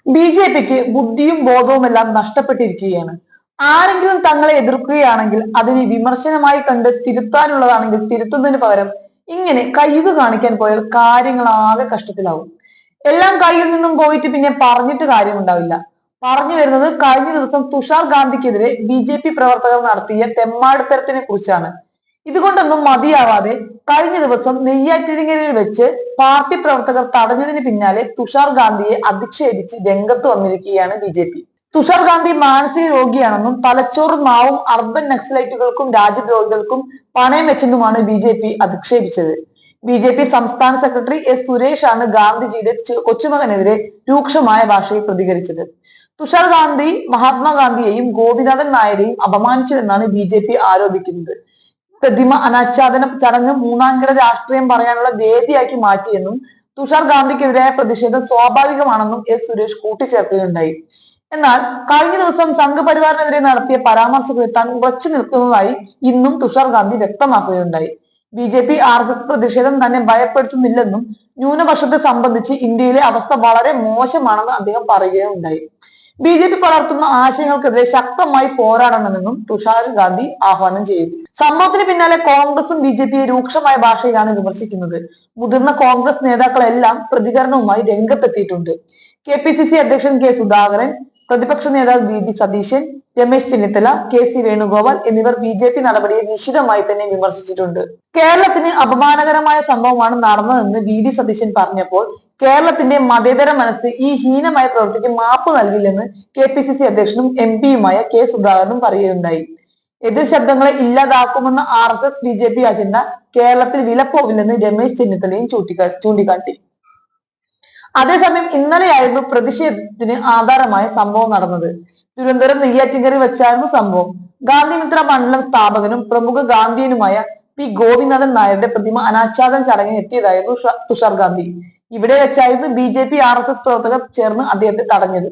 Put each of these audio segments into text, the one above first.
ബി.ജെ.പിക്ക് ബുദ്ധിയും ബോധവുമെല്ലാം നഷ്ടപ്പെട്ടിരിക്കുകയാണ്. ആരെങ്കിലും തങ്ങളെ എതിർക്കുകയാണെങ്കിൽ അതിനെ വിമർശനമായി കണ്ട് തിരുത്താനുള്ളതാണെങ്കിൽ തിരുത്തുന്നതിന് പകരം ഇങ്ങനെ കയ്യുക കാണിക്കാൻ പോയാൽ കാര്യങ്ങൾ ആകെ കഷ്ടത്തിലാവും. എല്ലാം കയ്യിൽ നിന്നും പോയിട്ട് പിന്നെ പറഞ്ഞിട്ട് കാര്യമുണ്ടാവില്ല. പറഞ്ഞു വരുന്നത് കഴിഞ്ഞ ദിവസം തുഷാർ ഗാന്ധിക്കെതിരെ ബി.ജെ.പി പ്രവർത്തകർ നടത്തിയ തെമ്മാടിത്തരത്തിനെ കുറിച്ചാണ്. ഇതുകൊണ്ടൊന്നും മതിയാവാതെ കഴിഞ്ഞ ദിവസം നെയ്യാറ്റിൻകരയിൽ വെച്ച് പാർട്ടി പ്രവർത്തകർ തടഞ്ഞതിന് പിന്നാലെ തുഷാർ ഗാന്ധിയെ അധിക്ഷേപിച്ച് രംഗത്ത് വന്നിരിക്കുകയാണ് ബി.ജെ.പി. തുഷാർ ഗാന്ധി മാനസിക രോഗിയാണെന്നും തലച്ചോറും നാവും അർബൻ നക്സലൈറ്റുകൾക്കും രാജ്യദ്രോഹികൾക്കും പണയം വെച്ചെന്നുമാണ് ബി.ജെ.പി അധിക്ഷേപിച്ചത്. ബി.ജെ.പി സംസ്ഥാന സെക്രട്ടറി എസ് സുരേഷ് ആണ് ഗാന്ധിജിയുടെ കൊച്ചുമകനെതിരെ രൂക്ഷമായ ഭാഷയിൽ പ്രതികരിച്ചത്. തുഷാർ ഗാന്ധി മഹാത്മാഗാന്ധിയെയും ഗോപിനാഥൻ നായരെയും അപമാനിച്ചുവെന്നാണ് ബി.ജെ.പി ആരോപിക്കുന്നത്. പ്രതിമ അനാച്ഛാദന ചടങ്ങ് മൂന്നാംകിട രാഷ്ട്രീയം പറയാനുള്ള വേദിയാക്കി മാറ്റിയെന്നും തുഷാർ ഗാന്ധിക്കെതിരായ പ്രതിഷേധം സ്വാഭാവികമാണെന്നും എസ് സുരേഷ് കൂട്ടിച്ചേർക്കുകയുണ്ടായി. എന്നാൽ കഴിഞ്ഞ ദിവസം സംഘപരിവാറിനെതിരെ നടത്തിയ പരാമർശത്തിൽ താൻ ഉറച്ചു നിൽക്കുന്നതായി ഇന്നും തുഷാർ ഗാന്ധി വ്യക്തമാക്കുകയുണ്ടായി. ബി.ജെ.പി ആർ.എസ്.എസ് പ്രതിഷേധം തന്നെ ഭയപ്പെടുത്തുന്നില്ലെന്നും ന്യൂനപക്ഷത്തെ സംബന്ധിച്ച് ഇന്ത്യയിലെ അവസ്ഥ വളരെ മോശമാണെന്ന് അദ്ദേഹം പറയുകയുണ്ടായി. ബി.ജെ.പി പടർത്തുന്ന ആശയങ്ങൾക്കെതിരെ ശക്തമായി പോരാടണമെന്നും തുഷാർ ഗാന്ധി ആഹ്വാനം ചെയ്തു. സംഭവത്തിന് പിന്നാലെ കോൺഗ്രസും ബി.ജെ.പിയെ രൂക്ഷമായ ഭാഷയിലാണ് വിമർശിക്കുന്നത്. മുതിർന്ന കോൺഗ്രസ് നേതാക്കളെല്ലാം പ്രതികരണവുമായി രംഗത്തെത്തിയിട്ടുണ്ട്. കെ.പി.സി.സി അധ്യക്ഷൻ കെ സുധാകരൻ, പ്രതിപക്ഷ നേതാവ് വി.ഡി സതീശൻ, രമേശ് ചെന്നിത്തല, കെ.സി വേണുഗോപാൽ എന്നിവർ ബി.ജെ.പി നടപടിയെ നിശിതമായി തന്നെ വിമർശിച്ചിട്ടുണ്ട്. കേരളത്തിന് അപമാനകരമായ സംഭവമാണ് നടന്നതെന്ന് വി.ഡി സതീശൻ പറഞ്ഞപ്പോൾ കേരളത്തിന്റെ മതേതര മനസ്സ് ഈ ഹീനമായ പ്രവൃത്തിക്ക് മാപ്പ് നൽകില്ലെന്ന് കെ.പി.സി.സി അധ്യക്ഷനും എം.പിയുമായ കെ സുധാകരനും പറയുകയുണ്ടായി. എതിർ ശബ്ദങ്ങളെ ഇല്ലാതാക്കുമെന്ന ആർ.എസ്.എസ് ബി.ജെ.പി അജണ്ട കേരളത്തിൽ വിലപ്പോവില്ലെന്ന് രമേശ് ചെന്നിത്തലയും ചൂണ്ടിക്കാട്ടി. അതേസമയം ഇന്നലെയായിരുന്നു പ്രതിഷേധത്തിന് ആധാരമായ സംഭവം നടന്നത്. തിരുവനന്തപുരം നെയ്യാറ്റിൻകരയിൽ വെച്ചായിരുന്നു സംഭവം. ഗാന്ധിമിത്ര മണ്ഡലം സ്ഥാപകനും പ്രമുഖ ഗാന്ധിയനുമായ പി ഗോപിനാഥൻ നായരുടെ പ്രതിമ അനാച്ഛാദന ചടങ്ങിന് എത്തിയതായിരുന്നു തുഷാർ ഗാന്ധി. ഇവിടെ വെച്ചായിരുന്നു ബി.ജെ.പി ആർ.എസ്.എസ് പ്രവർത്തകർ ചേർന്ന് അദ്ദേഹത്തെ തടഞ്ഞത്.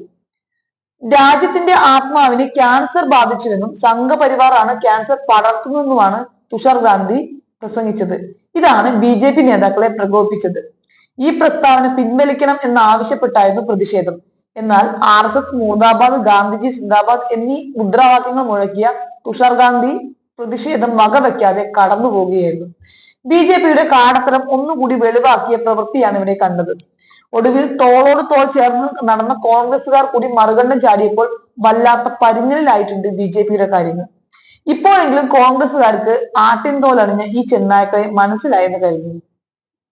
രാജ്യത്തിന്റെ ആത്മാവിന് ക്യാൻസർ ബാധിച്ചുവെന്നും സംഘപരിവാർ ആണ് ക്യാൻസർ പടർത്തുന്നതെന്നുമാണ് തുഷാർ ഗാന്ധി പ്രസംഗിച്ചത്. ഇതാണ് ബി.ജെ.പി നേതാക്കളെ പ്രകോപിപ്പിച്ചത്. ഈ പ്രസ്താവന പിൻവലിക്കണം എന്നാവശ്യപ്പെട്ടായിരുന്നു പ്രതിഷേധം. എന്നാൽ ആർ.എസ്.എസ് മുർദാബാദ്, ഗാന്ധിജി സിന്ദാബാദ് എന്നീ മുദ്രാവാക്യങ്ങൾ മുഴക്കിയ തുഷാർ ഗാന്ധി പ്രതിഷേധം വകവയ്ക്കാതെ കടന്നു പോകുകയായിരുന്നു. ബി.ജെ.പിയുടെ കാടത്തരം ഒന്നുകൂടി വെളിവാക്കിയ പ്രവൃത്തിയാണ് ഇവിടെ കണ്ടത്. ഒടുവിൽ തോളോട് തോൾ ചേർന്ന് നടന്ന കോൺഗ്രസുകാർ കൂടി മറുകണ്ഠം ചാടിയപ്പോൾ വല്ലാത്ത പരിങ്ങലിലായിട്ടുണ്ട് ബി.ജെ.പിയുടെ കാര്യങ്ങൾ. ഇപ്പോഴെങ്കിലും കോൺഗ്രസുകാർക്ക് ആട്ടിൻ തോലണിഞ്ഞ ഈ ചെന്നായ്ക്കളെ മനസ്സിലായെന്ന് കരുതുന്നു.